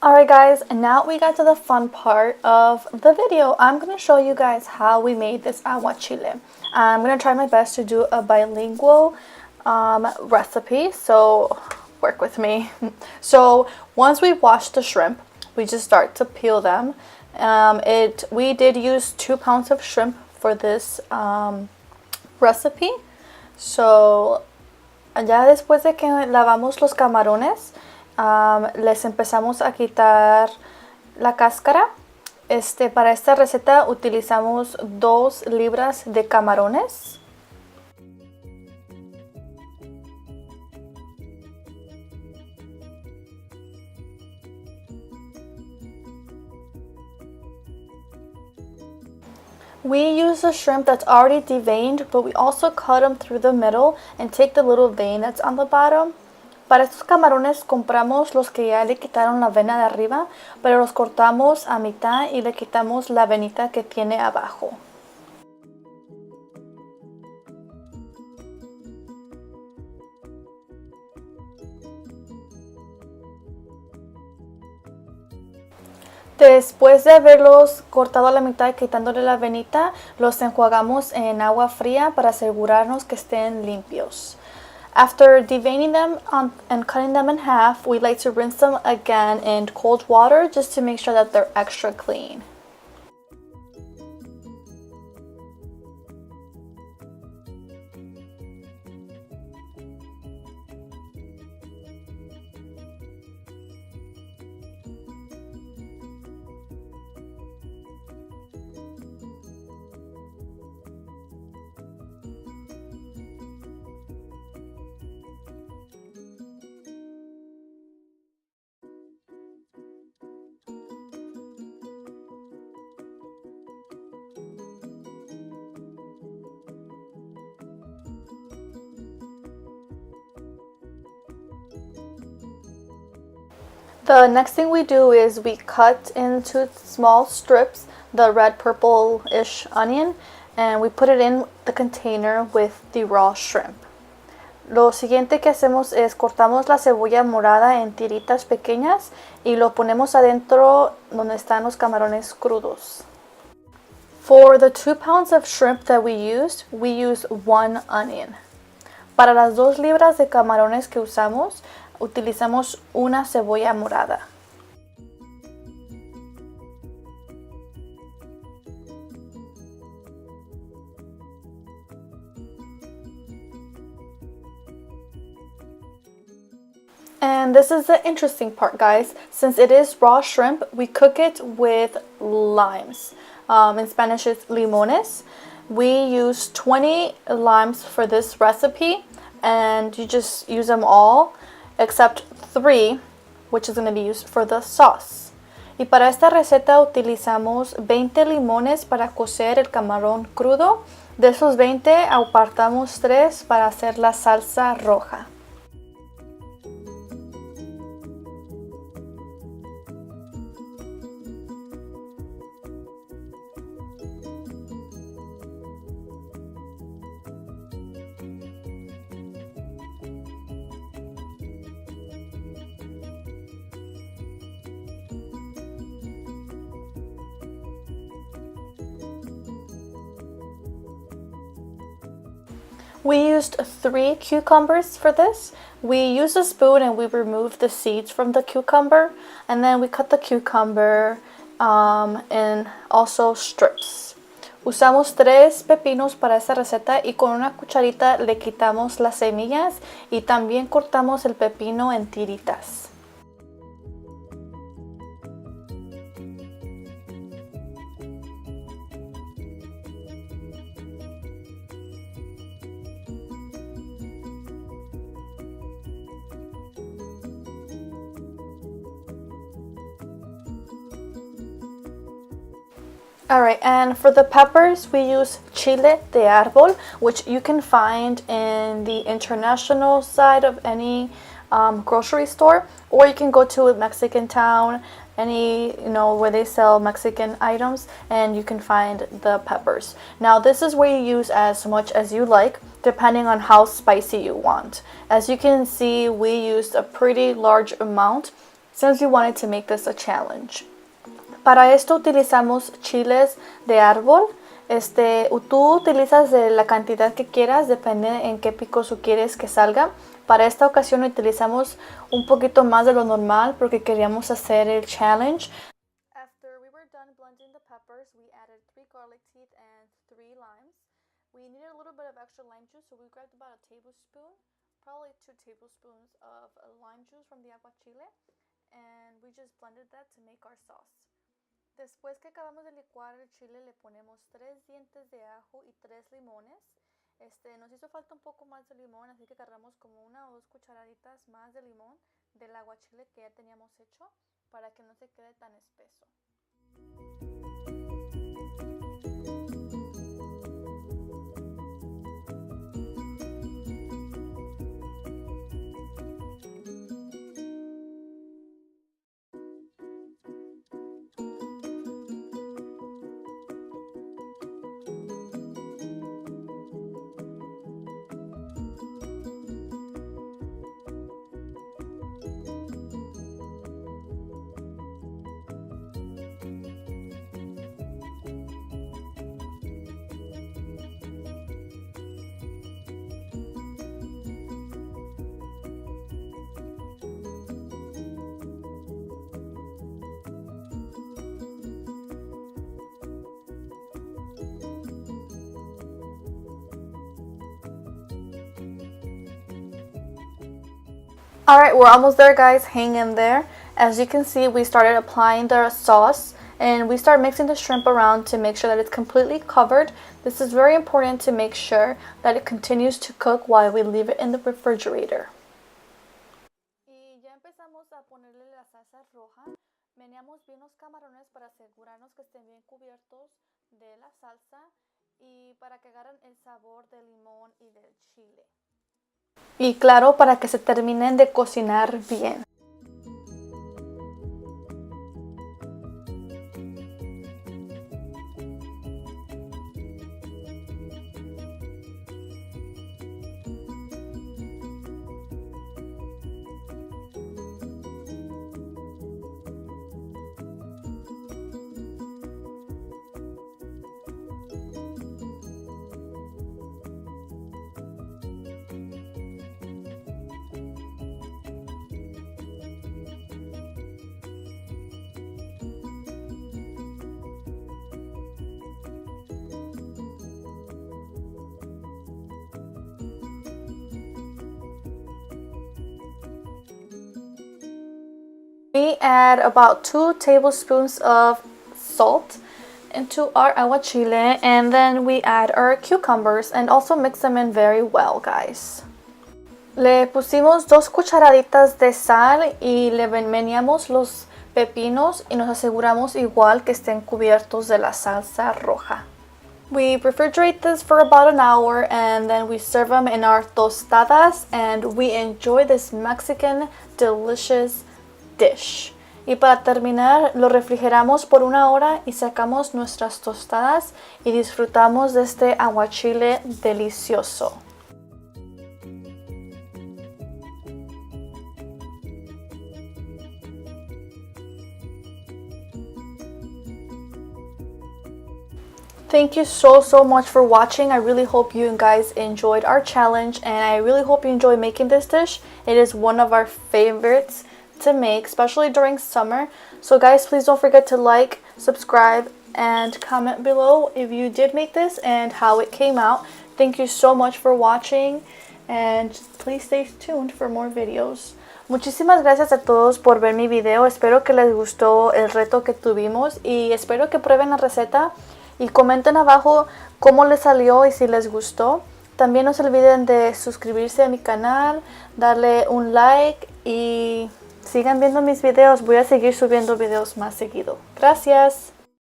Alright guys, and now we got to the fun part of the video. I'm going to show you guys how we made this aguachile. I'm going to try my best to do a bilingual recipe, so work with me. So once we wash the shrimp, we just start to peel them. We did use 2 pounds of shrimp for this recipe. So ya después de que lavamos los camarones, les empezamos a quitar la cáscara. Para esta receta utilizamos 2 libras de camarones. We use a shrimp that's already deveined, but we also cut them through the middle and take the little vein that's on the bottom. Para estos camarones compramos los que ya le quitaron la vena de arriba, pero los cortamos a mitad y le quitamos la venita que tiene abajo. Después de haberlos cortado a la mitad y quitándole la venita, los enjuagamos en agua fría para asegurarnos que estén limpios. After deveining them and cutting them in half, we like to rinse them again in cold water just to make sure that they're extra clean. The next thing we do is we cut into small strips the red purple-ish onion and we put it in the container with the raw shrimp. Lo siguiente que hacemos es cortamos la cebolla morada en tiritas pequeñas y lo ponemos adentro donde están los camarones crudos. For the 2 pounds of shrimp that we used 1 onion. Para las 2 libras de camarones que usamos, utilizamos una cebolla morada. And this is the interesting part, guys. Since it is raw shrimp, we cook it with limes. In Spanish it's limones. We use 20 limes for this recipe, and you just use them all except 3, which is going to be used for the sauce. Y para esta receta utilizamos 20 limones para cocer el camarón crudo. De esos 20 apartamos 3 para hacer la salsa roja. We used 3 cucumbers for this. We used a spoon and we removed the seeds from the cucumber, and then we cut the cucumber in also strips. Usamos 3 pepinos para esta receta y con una cucharita le quitamos las semillas y también cortamos el pepino en tiritas. Alright, and for the peppers, we use chile de árbol, which you can find in the international side of any grocery store, or you can go to a Mexican town, where they sell Mexican items, and you can find the peppers. Now, this is where you use as much as you like, depending on how spicy you want. As you can see, we used a pretty large amount. since we wanted to make this a challenge. Para esto utilizamos chiles de árbol. Tú utilizas de la cantidad que quieras, depende en qué picoso quieres que salga. Para esta ocasión utilizamos un poquito más de lo normal porque queríamos hacer el challenge. After we were done blending the peppers, we added 3 garlic teeth and 3 limes. We needed a little bit of extra lime juice, so we grabbed about a tablespoon, probably 2 tablespoons of lime juice from the Aguachile, and we just blended that to make our sauce. Después que acabamos de licuar el chile, le ponemos 3 dientes de ajo y 3 limones. Nos hizo falta un poco más de limón, así que agarramos como 1 o 2 cucharaditas más de limón del aguachile que ya teníamos hecho para que no se quede tan espeso. Alright, we're almost there, guys. Hang in there. As you can see, we started applying the sauce and we start mixing the shrimp around to make sure that it's completely covered. This is very important to make sure that it continues to cook while we leave it in the refrigerator. Y ya empezamos a ponerle la salsa roja. Meneamos bien los camarones para asegurarnos que estén bien cubiertos de la salsa y para que agarren el sabor del limón y del chile. Y claro, para que se terminen de cocinar bien. We add about 2 tablespoons of salt into our aguachile, and then we add our cucumbers and also mix them in very well, guys. Le pusimos 2 cucharaditas de sal y le meneamos los pepinos y nos aseguramos igual que estén cubiertos de la salsa roja. We refrigerate this for about an hour and then we serve them in our tostadas and we enjoy this Mexican delicious dish. Y para terminar, lo refrigeramos por 1 hora y sacamos nuestras tostadas y disfrutamos de este aguachile delicioso. Thank you so much for watching. I really hope you guys enjoyed our challenge and I really hope you enjoy making this dish. It is one of our favorites to make, especially during summer. So guys, please don't forget to like, subscribe, and comment below if you did make this and how it came out. Thank you so much for watching and please stay tuned for more videos. Muchísimas gracias a todos por ver mi video. Espero que les gustó el reto que tuvimos y espero que prueben la receta y comenten abajo cómo les salió y si les gustó. También no se olviden de suscribirse a mi canal, darle un like y sigan viendo mis videos. Voy a seguir subiendo videos más seguido. Gracias.